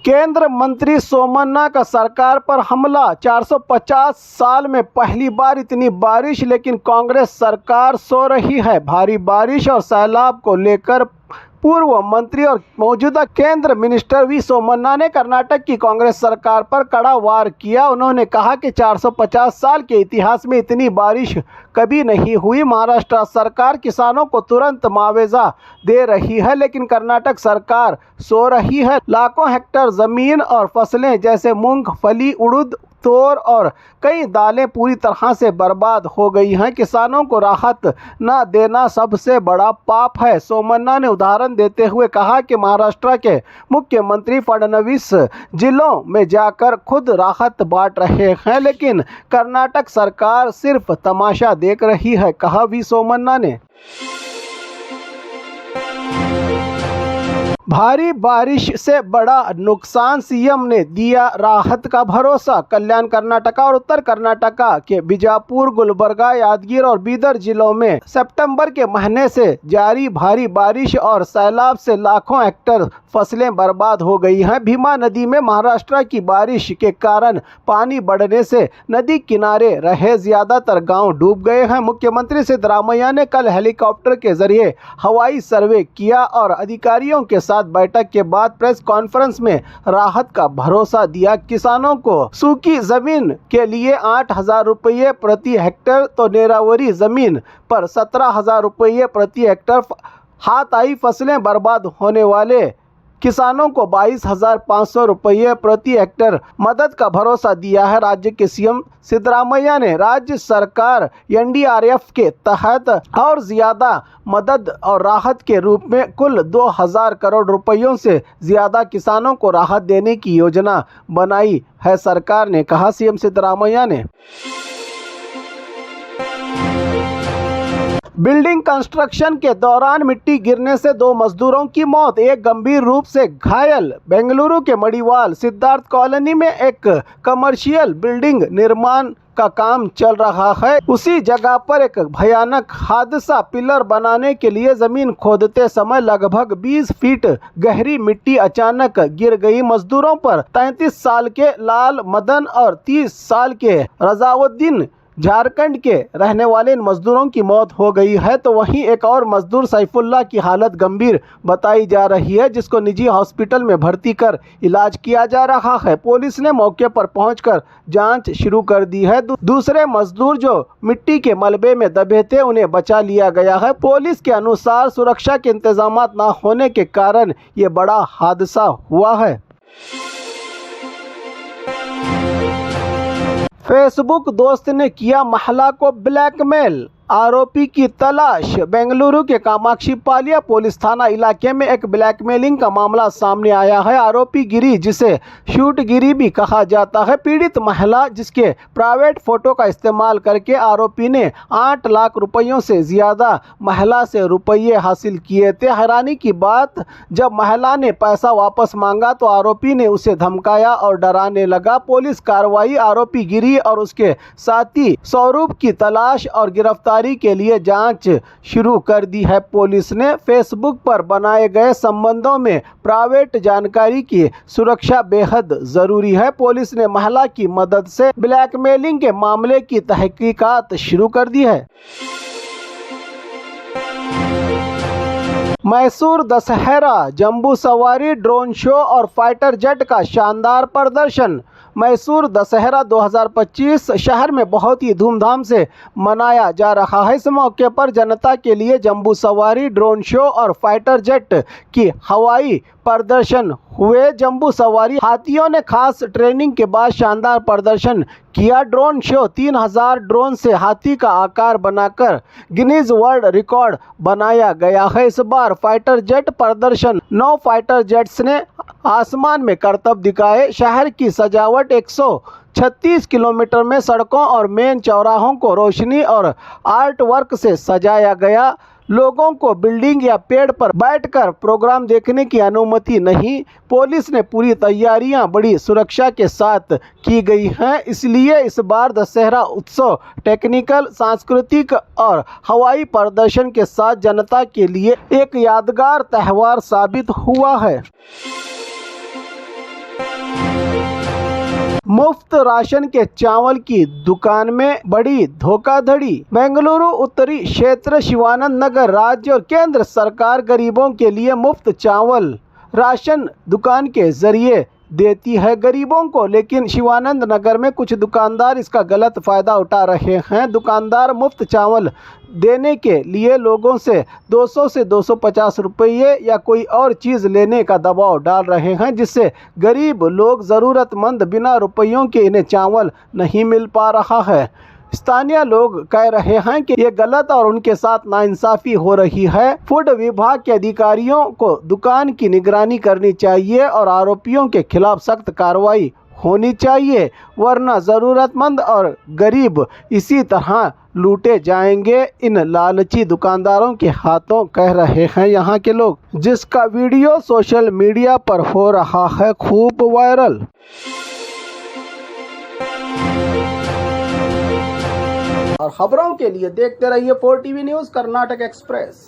केंद्र मंत्री सोमन्ना का सरकार पर हमला। 450 साल में पहली बार इतनी बारिश, लेकिन कांग्रेस सरकार सो रही है। भारी बारिश और सैलाब को लेकर पूर्व मंत्री और मौजूदा केंद्र मिनिस्टर वी सोमन्ना ने कर्नाटक की कांग्रेस सरकार पर कड़ा वार किया। उन्होंने कहा कि 450 साल के इतिहास में इतनी बारिश कभी नहीं हुई। महाराष्ट्र सरकार किसानों को तुरंत मुआवजा दे रही है, लेकिन कर्नाटक सरकार सो रही है। लाखों हेक्टेयर जमीन और फसलें जैसे मूंगफली, उड़द, तोर और कई दालें पूरी तरह से बर्बाद हो गई हैं। किसानों को राहत न देना सबसे बड़ा पाप है। सोमन्ना ने उदाहरण देते हुए कहा कि महाराष्ट्र के मुख्यमंत्री फडणवीस जिलों में जाकर खुद राहत बांट रहे हैं, लेकिन कर्नाटक सरकार सिर्फ तमाशा देख रही है, कहा वी सोमन्ना ने। भारी बारिश से बड़ा नुकसान, सीएम ने दिया राहत का भरोसा। कल्याण कर्नाटका और उत्तर कर्नाटका के बीजापुर, गुलबर्गा, यादगीर और बीदर जिलों में सितंबर के महीने से जारी भारी बारिश और सैलाब से लाखों हेक्टेयर फसलें बर्बाद हो गई हैं। भीमा नदी में महाराष्ट्र की बारिश के कारण पानी बढ़ने से नदी किनारे रहे ज्यादातर गांव डूब गए हैं। मुख्यमंत्री सिद्धरामैया ने कल हेलीकॉप्टर के जरिए हवाई सर्वे किया और अधिकारियों के साथ बैठक के बाद प्रेस कॉन्फ्रेंस में राहत का भरोसा दिया। किसानों को सूखी जमीन के लिए 8,000 रुपये प्रति हेक्टेयर तो नेरावरी जमीन पर 17,000 रुपये प्रति हेक्टेयर, हाथ आई फसलें बर्बाद होने वाले किसानों को 22,500 रुपये प्रति हेक्टेयर मदद का भरोसा दिया है। राज्य के सीएम सिद्धरामैया ने राज्य सरकार एनडीआरएफ के तहत और ज्यादा मदद और राहत के रूप में कुल 2,000 करोड़ रुपयों से ज्यादा किसानों को राहत देने की योजना बनाई है सरकार ने, कहा सीएम सिद्धरामैया ने। बिल्डिंग कंस्ट्रक्शन के दौरान मिट्टी गिरने से 2 मजदूरों की मौत, एक गंभीर रूप से घायल। बेंगलुरु के मड़ीवाल सिद्धार्थ कॉलोनी में एक कमर्शियल बिल्डिंग निर्माण का काम चल रहा है। उसी जगह पर एक भयानक हादसा। पिलर बनाने के लिए जमीन खोदते समय लगभग 20 फीट गहरी मिट्टी अचानक गिर गई। मजदूरों पर 33 साल के लाल मदन और 30 साल के रजाउद्दीन झारखंड के रहने वाले इन मजदूरों की मौत हो गई है, तो वहीं एक और मजदूर सैफुल्ला की हालत गंभीर बताई जा रही है, जिसको निजी हॉस्पिटल में भर्ती कर इलाज किया जा रहा है। पुलिस ने मौके पर पहुंचकर जांच शुरू कर दी है। दूसरे मजदूर जो मिट्टी के मलबे में दबे थे, उन्हें बचा लिया गया है। पुलिस के अनुसार सुरक्षा के इंतजाम न होने के कारण ये बड़ा हादसा हुआ है। फेसबुक दोस्त ने किया महिला को ब्लैकमेल, आरोपी की तलाश। बेंगलुरु के कामाक्षी पालिया पुलिस थाना इलाके में एक ब्लैकमेलिंग का मामला सामने आया है। आरोपी गिरी, जिसे शूट गिरी भी कहा जाता है, पीड़ित महिला जिसके प्राइवेट फोटो का इस्तेमाल करके आरोपी ने 8 लाख रुपयों से ज्यादा महिला से रुपये हासिल किए थे। हैरानी की बात, जब महिला ने पैसा वापस मांगा तो आरोपी ने उसे धमकाया और डराने लगा। पुलिस कार्रवाई, आरोपी गिरी और उसके साथी स्वरूप की तलाश और गिरफ्तारी के लिए जांच शुरू कर दी है। पुलिस ने फेसबुक पर बनाए गए संबंधों में प्राइवेट जानकारी की सुरक्षा बेहद जरूरी है। पुलिस ने महिला की मदद से ब्लैकमेलिंग के मामले की तहकीकात शुरू कर दी है। मैसूर दशहरा, जंबू सवारी, ड्रोन शो और फाइटर जेट का शानदार प्रदर्शन। मैसूर दशहरा 2025 शहर में बहुत ही धूमधाम से मनाया जा रहा है। इस मौके पर जनता के लिए जंबू सवारी, ड्रोन शो और फाइटर जेट की हवाई प्रदर्शन हुए। जंबू सवारी हाथियों ने खास ट्रेनिंग के बाद शानदार प्रदर्शन किया। ड्रोन शो 3000 ड्रोन से हाथी का आकार बनाकर गिनीज वर्ल्ड रिकॉर्ड बनाया गया है। इस बार फाइटर जेट प्रदर्शन 9 फाइटर जेट्स ने आसमान में करतब दिखाए। शहर की सजावट 136 किलोमीटर में सड़कों और मेन चौराहों को रोशनी और आर्ट वर्क से सजाया गया। लोगों को बिल्डिंग या पेड़ पर बैठकर प्रोग्राम देखने की अनुमति नहीं। पुलिस ने पूरी तैयारियां बड़ी सुरक्षा के साथ की गई हैं, इसलिए इस बार दशहरा उत्सव टेक्निकल, सांस्कृतिक और हवाई प्रदर्शन के साथ जनता के लिए एक यादगार त्यौहार साबित हुआ है। मुफ्त राशन के चावल की दुकान में बड़ी धोखाधड़ी। बेंगलुरु उत्तरी क्षेत्र शिवानंद नगर राज्य और केंद्र सरकार गरीबों के लिए मुफ्त चावल राशन दुकान के जरिए देती है गरीबों को, लेकिन शिवानंद नगर में कुछ दुकानदार इसका गलत फायदा उठा रहे हैं। दुकानदार मुफ्त चावल देने के लिए लोगों से 200 से 250 रुपये या कोई और चीज़ लेने का दबाव डाल रहे हैं, जिससे गरीब लोग ज़रूरतमंद बिना रुपयों के इन्हें चावल नहीं मिल पा रहा है। स्थानीय लोग कह रहे हैं कि ये गलत और उनके साथ नाइंसाफ़ी हो रही है। फूड विभाग के अधिकारियों को दुकान की निगरानी करनी चाहिए और आरोपियों के खिलाफ सख्त कार्रवाई होनी चाहिए, वरना ज़रूरतमंद और गरीब इसी तरह लूटे जाएंगे इन लालची दुकानदारों के हाथों, कह रहे हैं यहाँ के लोग, जिसका वीडियो सोशल मीडिया पर हो रहा है खूब वायरल। और खबरों के लिए देखते रहिए 4 TV न्यूज़ कर्नाटक एक्सप्रेस।